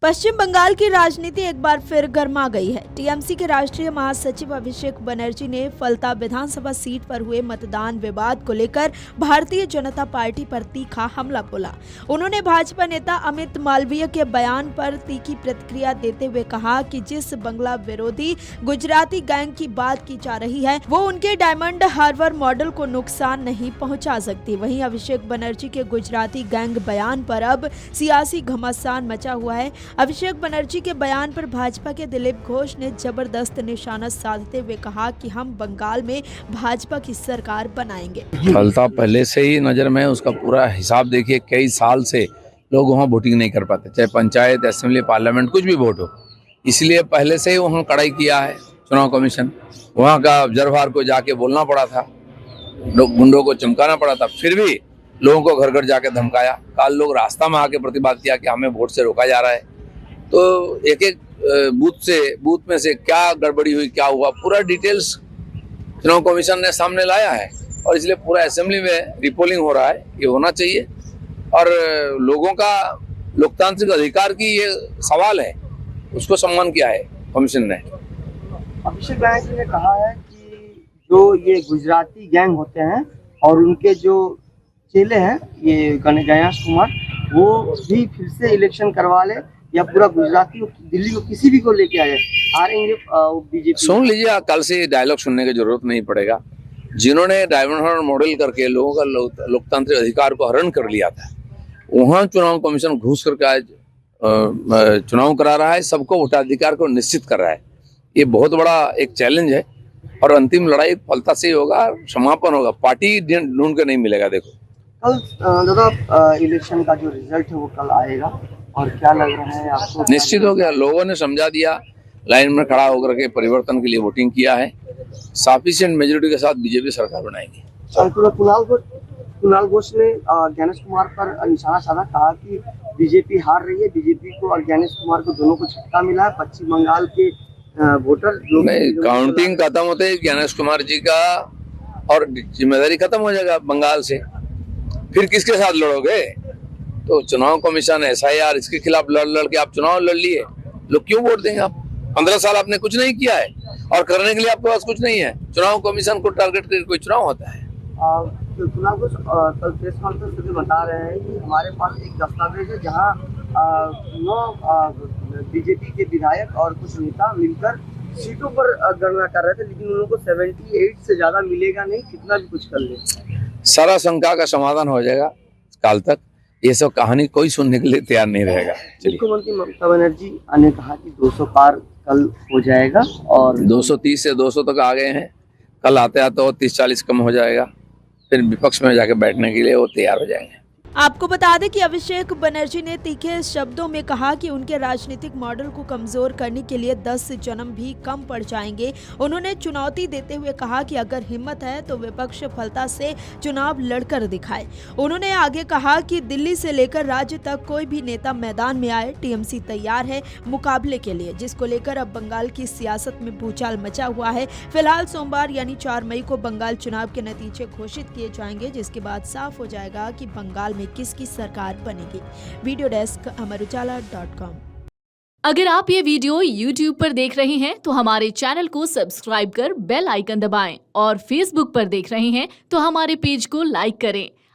पश्चिम बंगाल की राजनीति एक बार फिर गर्मा गई है। टीएमसी के राष्ट्रीय महासचिव अभिषेक बनर्जी ने फलता विधानसभा सीट पर हुए मतदान विवाद को लेकर भारतीय जनता पार्टी पर तीखा हमला बोला। उन्होंने भाजपा नेता अमित मालवीय के बयान पर तीखी प्रतिक्रिया देते हुए कहा कि जिस बंगला विरोधी गुजराती गैंग की बात की जा रही है वो उनके डायमंड हार्बर मॉडल को नुकसान नहीं पहुंचा सकती। वहीं अभिषेक बनर्जी के गुजराती गैंग बयान पर अब सियासी घमासान मचा हुआ है। अभिषेक बनर्जी के बयान पर भाजपा के दिलीप घोष ने जबरदस्त निशाना साधते हुए कहा कि हम बंगाल में भाजपा की सरकार बनाएंगे। फलता पहले से ही नजर में, उसका पूरा हिसाब देखिए। कई साल से लोग वहाँ वोटिंग नहीं कर पाते, चाहे पंचायत, असेंबली, पार्लियामेंट, कुछ भी वोट हो। इसलिए पहले से ही वहाँ कड़ाई किया है चुनाव कमीशन। वहाँ का ऑब्जर्वर को जाके बोलना पड़ा था, गुंडों को चमकाना पड़ा था, फिर भी लोगों को घर घर जाके धमकाया। कल लोग रास्ता में आके प्रतिबाद किया कि हमें वोट से रोका जा रहा है। तो एक एक बूथ में से क्या गड़बड़ी हुई, क्या हुआ, पूरा डिटेल्स चुनाव कमीशन ने सामने लाया है। और इसलिए पूरा असेंबली में रिपोलिंग हो रहा है। ये होना चाहिए और लोगों का लोकतांत्रिक अधिकार की ये सवाल है, उसको सम्मान किया है कमीशन ने। अभिषेक बनर्जी ने कहा है कि जो ये गुजराती गैंग होते हैं और उनके जो चेले हैं, ये गणेश कुमार, वो भी फिर से इलेक्शन करवा ले या पूरा गुजराती दिल्ली को किसी भी को लेके आए, हारेंगे बीजेपी। सुन लीजिए, कल से डायलॉग सुनने की जरूरत नहीं पड़ेगा। जिन्होंने डायमंड हार्बर मॉडल करके लोगों का लोकतांत्रिक अधिकार को हरण कर लिया था, वहाँ चुनाव कमीशन घुस करके आज चुनाव करा रहा है, सबको वोटाधिकार को निश्चित कर रहा है। ये बहुत बड़ा एक चैलेंज है और अंतिम लड़ाई फलता से ही होगा, समापन होगा। पार्टी ढूंढ के नहीं मिलेगा। देखो कल दादा इलेक्शन का जो रिजल्ट है वो कल आएगा और क्या लग रहा है आपको? निश्चित हो गया, लोगों ने समझा दिया, लाइन में खड़ा होकर के परिवर्तन के लिए वोटिंग किया है। सफिशिएंट मेजोरिटी के साथ बीजेपी सरकार बनाएगी। कुणाल घोष ने गणेश कुमार पर निशाना साधा, कहा कि बीजेपी हार रही है। बीजेपी को और गणेश कुमार को दोनों को झटका मिला है। पश्चिम बंगाल के वोटर नहीं, काउंटिंग खत्म होते ही गणेश कुमार जी का और जिम्मेदारी खत्म हो जाएगा बंगाल से। फिर किसके साथ लड़ोगे? तो चुनाव कमीशन, SIR, इसके खिलाफ लड़ के आप चुनाव लड़ लिए, लोग क्यों वोट देंगे? आप 15 साल आपने कुछ नहीं किया है और करने के लिए आपके पास कुछ नहीं है। चुनाव कमीशन को टारगेट करके कोई चुनाव होता है? चुनाव को कल प्रेस कॉन्फ्रेंस में बता रहे हैं कि हमारे पास एक दस्तावेज है जहां 9 बीजेपी के विधायक और कुछ नेता मिलकर सीटों पर गणना कर रहे थे, लेकिन उन लोगों को 78 से ज्यादा मिलेगा नहीं, कितना भी कुछ कर ले। सारा शंका का समाधान हो जाएगा काल तक। ये सब कहानी कोई सुनने के लिए तैयार नहीं रहेगा। मुख्यमंत्री ममता बनर्जी ने कहा कि 200 पार कल हो जाएगा और 230 से 200 तक आ गए हैं। कल आते आते और 30-40 कम हो जाएगा। फिर विपक्ष में जाके बैठने के लिए वो तैयार हो जाएंगे। आपको बता दें कि अभिषेक बनर्जी ने तीखे शब्दों में कहा कि उनके राजनीतिक मॉडल को कमजोर करने के लिए 10 जन्म भी कम पड़ जाएंगे। उन्होंने चुनौती देते हुए कहा कि अगर हिम्मत है तो विपक्ष फलता से चुनाव लड़कर दिखाए। उन्होंने आगे कहा कि दिल्ली से लेकर राज्य तक कोई भी नेता मैदान में आए, टीएमसी तैयार है मुकाबले के लिए, जिसको लेकर अब बंगाल की सियासत में भूचाल मचा हुआ है। फिलहाल सोमवार यानी 4 मई को बंगाल चुनाव के नतीजे घोषित किए जाएंगे, जिसके बाद साफ हो जाएगा कि बंगाल में किसकी सरकार बनेगी। Video desk amarujala.com। अगर आप ये वीडियो YouTube पर देख रहे हैं तो हमारे चैनल को सब्सक्राइब कर बेल आइकन दबाएं और Facebook पर देख रहे हैं तो हमारे पेज को लाइक करें।